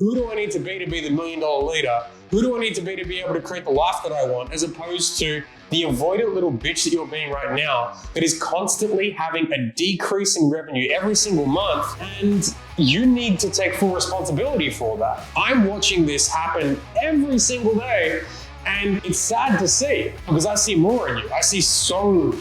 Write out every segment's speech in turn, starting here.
who do I need to be the $1 million leader? Who do I need to be able to create the life that I want, as opposed to the avoidant little bitch that you're being right now that is constantly having a decrease in revenue every single month, and you need to take full responsibility for that. I'm watching this happen every single day, and it's sad to see because I see more in you. I see so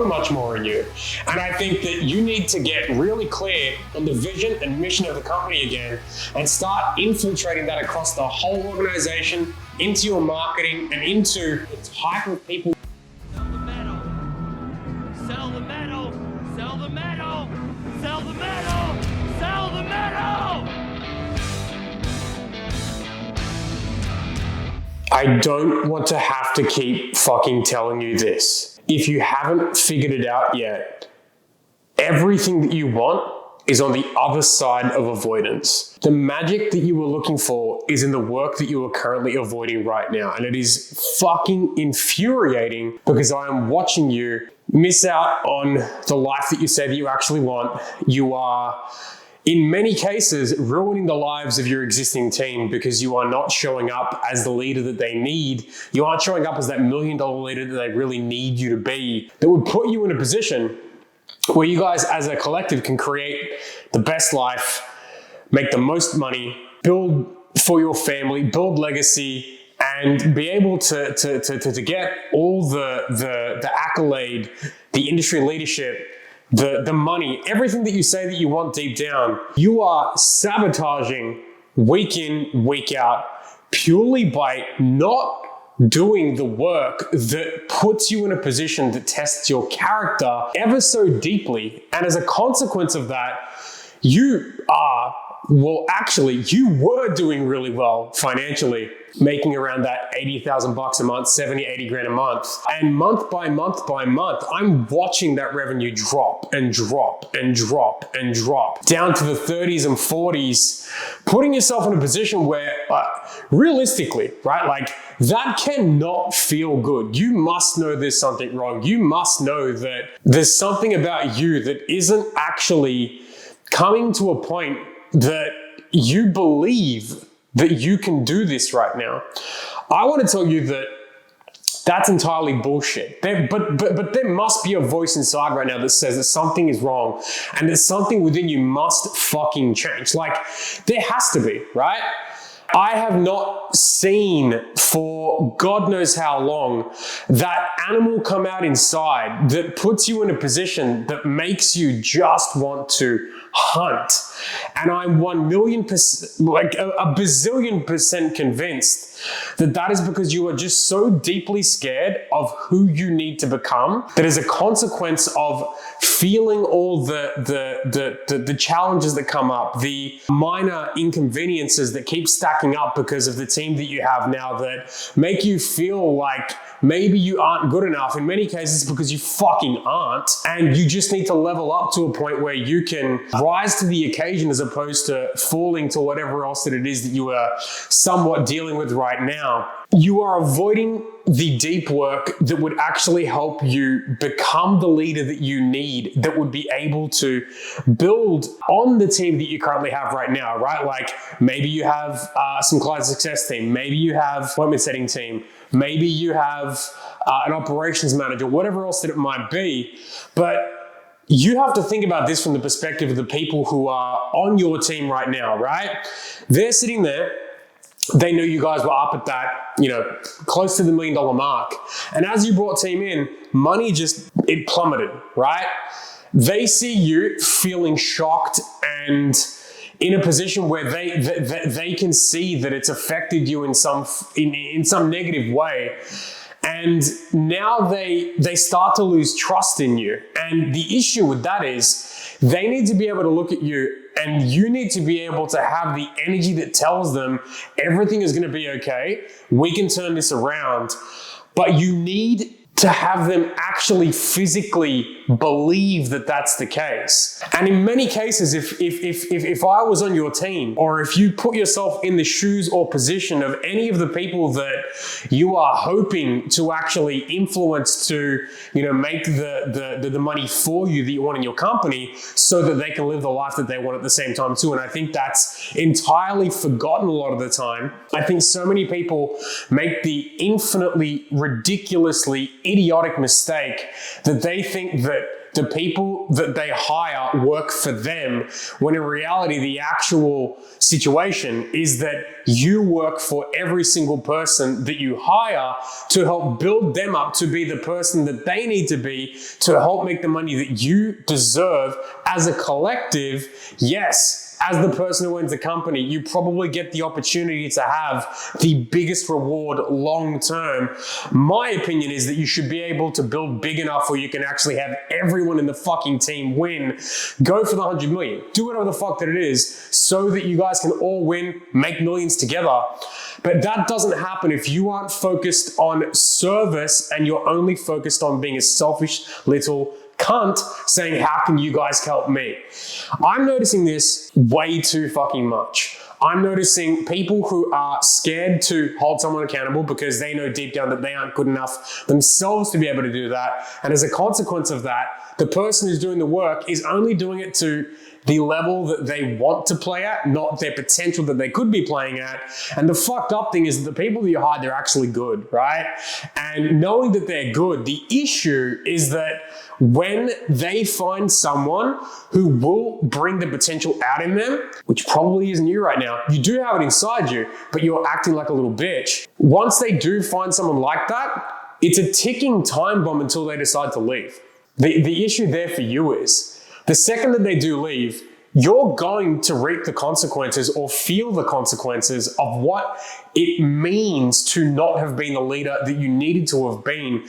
much more in you. And I think that you need to get really clear on the vision and mission of the company again and start infiltrating that across the whole organization, into your marketing and into the type of people. Sell the metal. Sell the metal. Sell the metal. Sell the metal. Sell the metal. I don't want to have to keep fucking telling you this. If you haven't figured it out yet, everything that you want is on the other side of avoidance. The magic that you were looking for is in the work that you are currently avoiding right now. And it is fucking infuriating because I am watching you miss out on the life that you say that you actually want. You are, in many cases, ruining the lives of your existing team because you are not showing up as the leader that they need. You aren't showing up as that $1 million leader that they really need you to be, that would put you in a position where you guys as a collective can create the best life, make the most money, build for your family, build legacy, and be able to get all the accolade, the industry leadership, the money, everything that you say that you want deep down. You are sabotaging week in, week out, purely by not doing the work that puts you in a position that tests your character ever so deeply. And as a consequence of that, you were doing really well financially, making around that 80,000 bucks a month, 70, 80 grand a month. And month by month by month, I'm watching that revenue drop and drop and drop and drop down to the 30s and 40s, putting yourself in a position where realistically, right? Like that cannot feel good. You must know there's something wrong. You must know that there's something about you that isn't actually coming to a point that you believe that you can do this right now. I want to tell you that that's entirely bullshit. But there must be a voice inside right now that says that something is wrong and that something within you must fucking change. Like, there has to be, right? I have not seen for God knows how long that animal come out inside that puts you in a position that makes you just want to hunt. And I'm 1,000,000%, like a bazillion percent convinced that that is because you are just so deeply scared of who you need to become that as a consequence of feeling all the challenges that come up, the minor inconveniences that keep stacking up because of the team that you have now that make you feel like maybe you aren't good enough. In many cases, because you fucking aren't. And you just need to level up to a point where you can rise to the occasion as opposed to falling to whatever else that it is that you are somewhat dealing with right now. You are avoiding the deep work that would actually help you become the leader that you need, that would be able to build on the team that you currently have right now, right? Like maybe you have some client success team, maybe you have appointment setting team, maybe you have an operations manager, whatever else that it might be. But you have to think about this from the perspective of the people who are on your team right now, right? They're sitting there. They knew you guys were up at that, close to the $1 million mark. And as you brought team in, money it plummeted, right? They see you feeling shocked and in a position where they can see that it's affected you in some negative way. And now they start to lose trust in you. And the issue with that is they need to be able to look at you, and you need to be able to have the energy that tells them everything is going to be okay. We can turn this around. But you need to have them actually physically believe that that's the case. And in many cases, if I was on your team, or if you put yourself in the shoes or position of any of the people that you are hoping to actually influence to, make the money for you that you want in your company so that they can live the life that they want at the same time too. And I think that's entirely forgotten a lot of the time. I think so many people make the infinitely, ridiculously idiotic mistake that they think that the people that they hire work for them, when in reality, the actual situation is that you work for every single person that you hire to help build them up to be the person that they need to be to help make the money that you deserve as a collective. Yes, as the person who owns the company, you probably get the opportunity to have the biggest reward long term. My opinion is that you should be able to build big enough where you can actually have everyone in the fucking team win. Go for the 100 million. Do whatever the fuck that it is so that you guys can all win, make millions together. But that doesn't happen if you aren't focused on service and you're only focused on being a selfish little cunt saying, how can you guys help me? I'm noticing this way too fucking much. I'm noticing people who are scared to hold someone accountable because they know deep down that they aren't good enough themselves to be able to do that. And as a consequence of that, the person who's doing the work is only doing it to the level that they want to play at, not their potential that they could be playing at. And the fucked up thing is that the people that you hire, they're actually good, right? And knowing that they're good, the issue is that when they find someone who will bring the potential out in them, which probably isn't you right now, you do have it inside you, but you're acting like a little bitch. Once they do find someone like that, it's a ticking time bomb until they decide to leave. The issue there for you is, the second that they do leave, you're going to reap the consequences or feel the consequences of what it means to not have been the leader that you needed to have been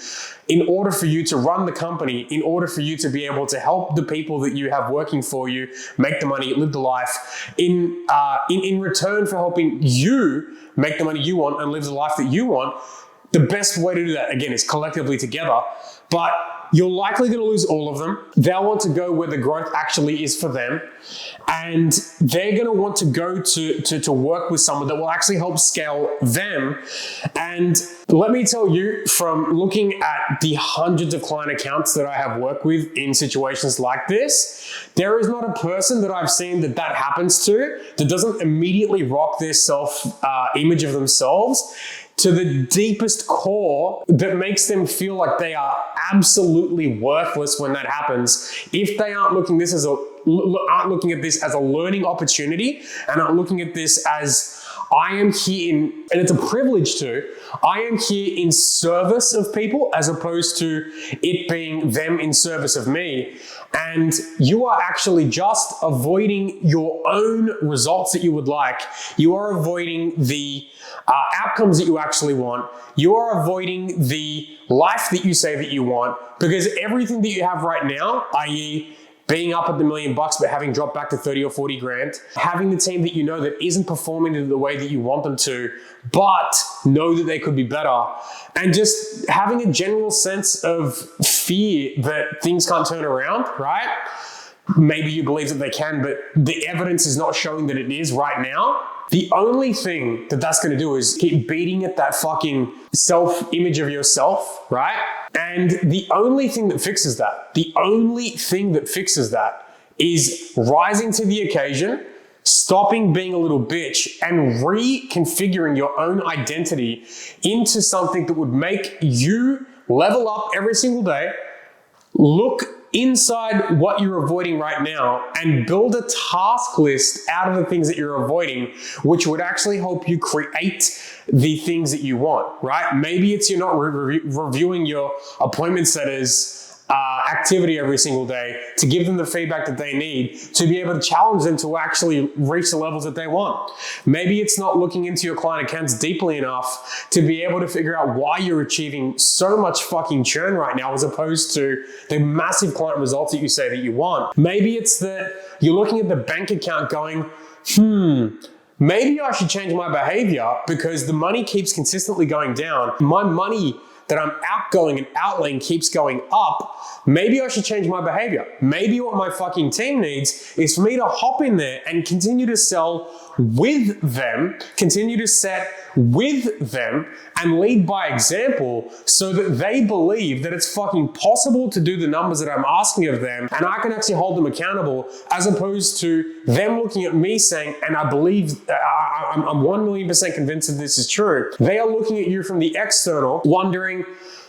in order for you to run the company, in order for you to be able to help the people that you have working for you make the money, live the life, in return for helping you make the money you want and live the life that you want. The best way to do that, again, is collectively together. But you're likely going to lose all of them. They'll want to go where the growth actually is for them. And they're going to want to go to work with someone that will actually help scale them. And let me tell you, from looking at the hundreds of client accounts that I have worked with in situations like this, there is not a person that I've seen that happens to that doesn't immediately rock their self-image of themselves to the deepest core that makes them feel like they are absolutely worthless when that happens. If they aren't looking at this as a learning opportunity and aren't looking at this as, I am here and it's a privilege I am here in service of people as opposed to it being them in service of me. And you are actually just avoiding your own results that you would like. You are avoiding the outcomes that you actually want. You are avoiding the life that you say that you want, because everything that you have right now, i.e., being up at the $1 million but having dropped back to 30 or 40 grand, having the team that you know that isn't performing in the way that you want them to, but know that they could be better, and just having a general sense of fear that things can't turn around, right? Maybe you believe that they can, but the evidence is not showing that it is right now. The only thing that that's going to do is keep beating at that fucking self-image of yourself, right? And the only thing that fixes that, is rising to the occasion, stopping being a little bitch, and reconfiguring your own identity into something that would make you level up every single day, look inside what you're avoiding right now and build a task list out of the things that you're avoiding, which would actually help you create the things that you want, right? Maybe it's you're not reviewing your appointment setters activity every single day to give them the feedback that they need to be able to challenge them to actually reach the levels that they want. Maybe it's not looking into your client accounts deeply enough to be able to figure out why you're achieving so much fucking churn right now as opposed to the massive client results that you say that you want. Maybe it's that you're looking at the bank account going, maybe I should change my behavior because the money keeps consistently going down. My money that I'm outgoing and outlaying keeps going up, maybe I should change my behavior. Maybe what my fucking team needs is for me to hop in there and continue to sell with them, continue to set with them, and lead by example so that they believe that it's fucking possible to do the numbers that I'm asking of them, and I can actually hold them accountable, as opposed to them looking at me saying, and I believe, I'm 1,000,000% convinced that this is true. They are looking at you from the external, wondering,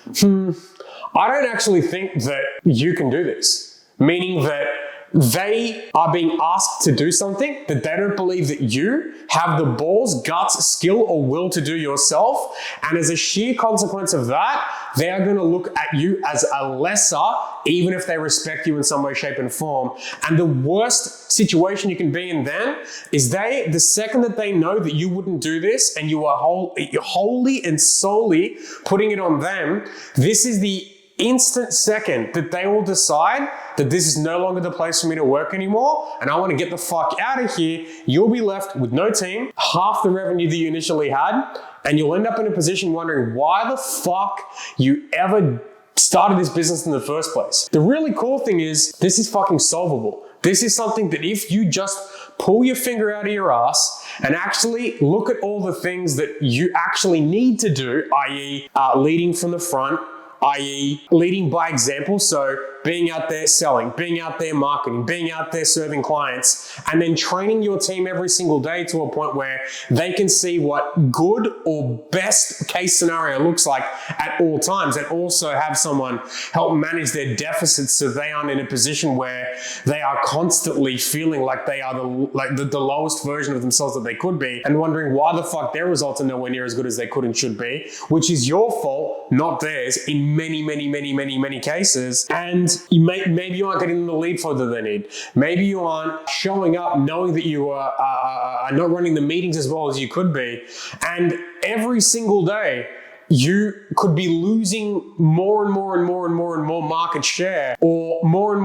I don't actually think that you can do this. Meaning that they are being asked to do something that they don't believe that you have the balls, guts, skill, or will to do yourself. And as a sheer consequence of that, they are going to look at you as a lesser, even if they respect you in some way, shape, and form. And the worst situation you can be in then is the second that they know that you wouldn't do this and you are wholly and solely putting it on them, this is the instant second that they will decide that this is no longer the place for me to work anymore and I want to get the fuck out of here. You'll be left with no team, half the revenue that you initially had, and you'll end up in a position wondering why the fuck you ever started this business in the first place. The really cool thing is this is fucking solvable. This is something that if you just pull your finger out of your ass and actually look at all the things that you actually need to do, i.e. Leading from the front, i.e. leading by example, so being out there selling, being out there marketing, being out there serving clients, and then training your team every single day to a point where they can see what good or best case scenario looks like at all times, and also have someone help manage their deficits so they aren't in a position where they are constantly feeling like they are the lowest version of themselves that they could be and wondering why the fuck their results are nowhere near as good as they could and should be, which is your fault, not theirs, in many cases. And maybe you aren't getting the lead flow that they need. Maybe you aren't showing up knowing that you are not running the meetings as well as you could be. And every single day, you could be losing more and more market share, or more and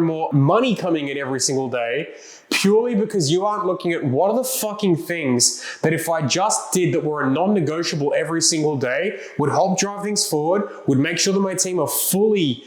more money coming in every single day, purely because you aren't looking at what are the fucking things that if I just did that were a non-negotiable every single day would help drive things forward, would make sure that my team are fully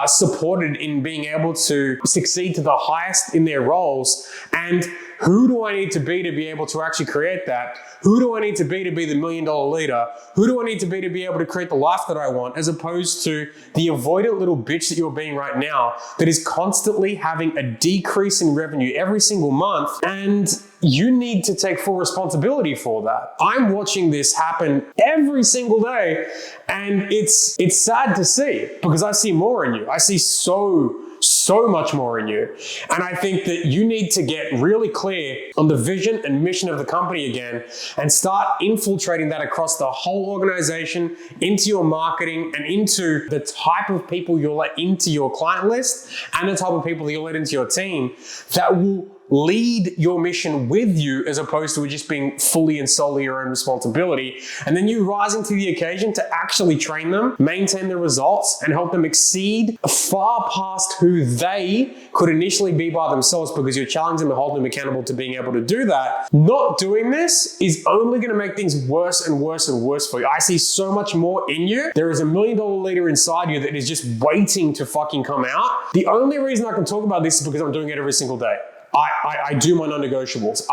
supported in being able to succeed to the highest in their roles. And who do I need to be able to actually create that? Who do I need to be the $1 million leader? Who do I need to be able to create the life that I want, as opposed to the avoidant little bitch that you're being right now that is constantly having a decrease in revenue every single month, and you need to take full responsibility for that. I'm watching this happen every single day, and it's sad to see, because I see more in you. I see so much more in you. And I think that you need to get really clear on the vision and mission of the company again and start infiltrating that across the whole organization, into your marketing, and into the type of people you'll let into your client list and the type of people that you'll let into your team that will lead your mission with you, as opposed to it just being fully and solely your own responsibility. And then you rising to the occasion to actually train them, maintain the results, and help them exceed far past who they could initially be by themselves, because you're challenging them and holding them accountable to being able to do that. Not doing this is only going to make things worse and worse and worse for you. I see so much more in you. There is $1 million leader inside you that is just waiting to fucking come out. The only reason I can talk about this is because I'm doing it every single day. I do my non-negotiables.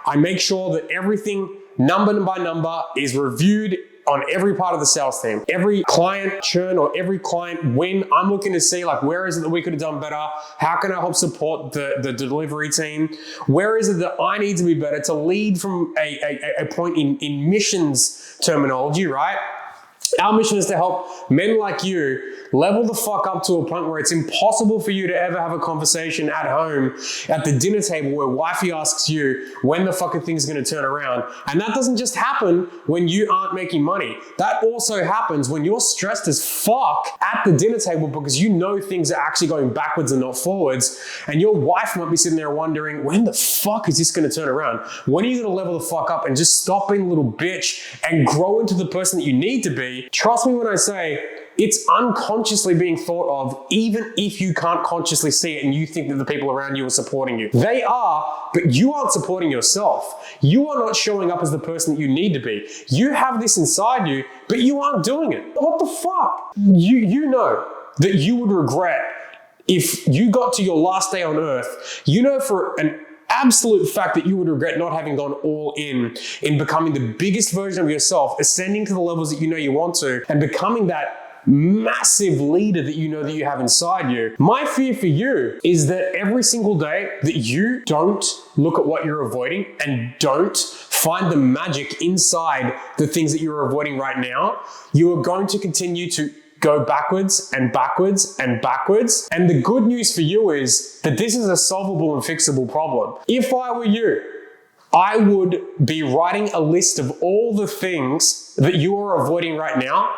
I make sure that everything number by number is reviewed on every part of the sales team. Every client churn or every client win, I'm looking to see like, where is it that we could have done better? How can I help support the delivery team? Where is it that I need to be better to lead from a point in missions terminology, right? Our mission is to help men like you level the fuck up to a point where it's impossible for you to ever have a conversation at home at the dinner table where wifey asks you when the fucking thing's going to turn around. And that doesn't just happen when you aren't making money. That also happens when you're stressed as fuck at the dinner table because you know things are actually going backwards and not forwards. And your wife might be sitting there wondering, when the fuck is this going to turn around? When are you going to level the fuck up and just stop being a little bitch and grow into the person that you need to be? be, trust me when I say, it's unconsciously being thought of, even if you can't consciously see it and you think that the people around you are supporting you. They are, but you aren't supporting yourself. You are not showing up as the person that you need to be. You have this inside you, but you aren't doing it. What the fuck? You know that you would regret if you got to your last day on earth. You know for an absolute fact that you would regret not having gone all in becoming the biggest version of yourself, ascending to the levels that you know you want to, and becoming that massive leader that you know that you have inside you. My fear for you is that every single day that you don't look at what you're avoiding and don't find the magic inside the things that you're avoiding right now, you are going to continue to go backwards and backwards and backwards. And the good news for you is that this is a solvable and fixable problem. If I were you, I would be writing a list of all the things that you are avoiding right now,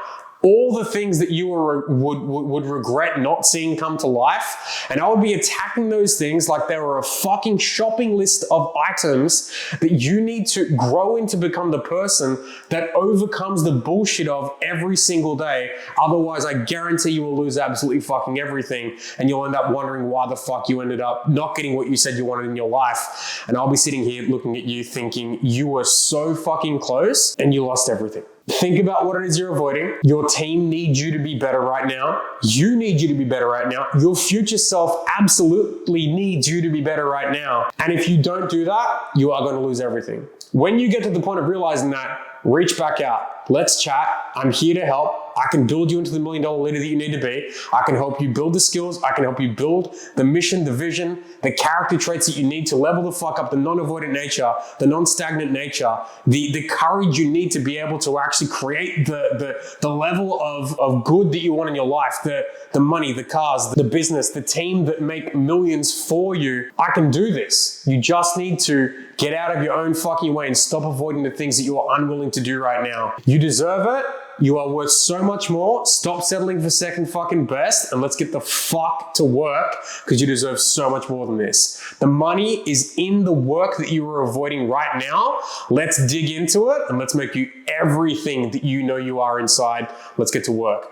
all the things that you would regret not seeing come to life, and I would be attacking those things like they were a fucking shopping list of items that you need to grow into become the person that overcomes the bullshit of every single day. Otherwise, I guarantee you will lose absolutely fucking everything, and you'll end up wondering why the fuck you ended up not getting what you said you wanted in your life. And I'll be sitting here looking at you thinking you were so fucking close and you lost everything. Think about what it is you're avoiding. Your team needs you to be better right now. You need you to be better right now. Your future self absolutely needs you to be better right now. And if you don't do that, you are going to lose everything. When you get to the point of realizing that, reach back out. Let's chat. I'm here to help. I can build you into the $1 million leader that you need to be. I can help you build the skills. I can help you build the mission, the vision, the character traits that you need to level the fuck up, the non-avoidant nature, the non-stagnant nature, the courage you need to be able to actually create the level of good that you want in your life, the money, the cars, the business, the team that make millions for you. I can do this. You just need to get out of your own fucking way and stop avoiding the things that you are unwilling to do right now. You deserve it. You are worth so much more. Stop settling for second fucking best and let's get the fuck to work, because you deserve so much more than this. The money is in the work that you are avoiding right now. Let's dig into it and let's make you everything that you know you are inside. Let's get to work.